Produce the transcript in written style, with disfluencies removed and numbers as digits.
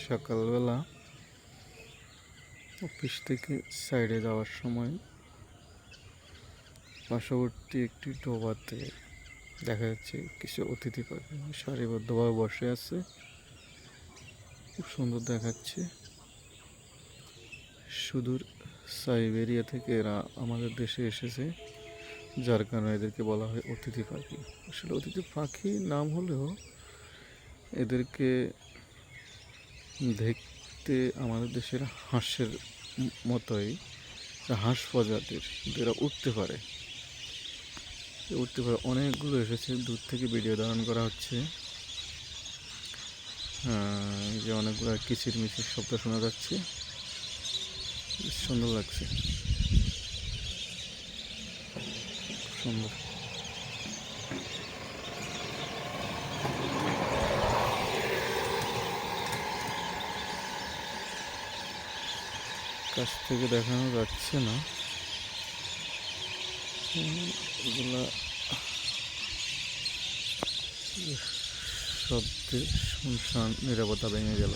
সকালবেলা অফিস থেকে সাইডে যাওয়ার সময় পার্শ্ববর্তী একটি ডোবাতে দেখা যাচ্ছে কিছু অতিথি পাখি সারিবদ্ধভাবে বসে আছে। খুব সুন্দর দেখাচ্ছে। সুদূর সাইবেরিয়া থেকে এরা আমাদের দেশে এসেছে, যার কারণে এদেরকে বলা হয় অতিথি পাখি। আসলে অতিথি পাখি নাম হলেও এদেরকে দেখতে আমাদের দেশের হাঁসের মতোই, হাঁস প্রজাতির, কিন্তু এরা উঠতে পারে। অনেকগুলো এসেছে, দূর থেকে ভিডিও ধারণ করা হচ্ছে। এই যে অনেকগুলো কিচিরমিচির শব্দ শোনা যাচ্ছে, সুন্দর লাগছে, সুন্দর। কাছ থেকে দেখানো যাচ্ছে না, এগুলা শব্দে শুনশান নিরাপত্তা ভেঙে গেল।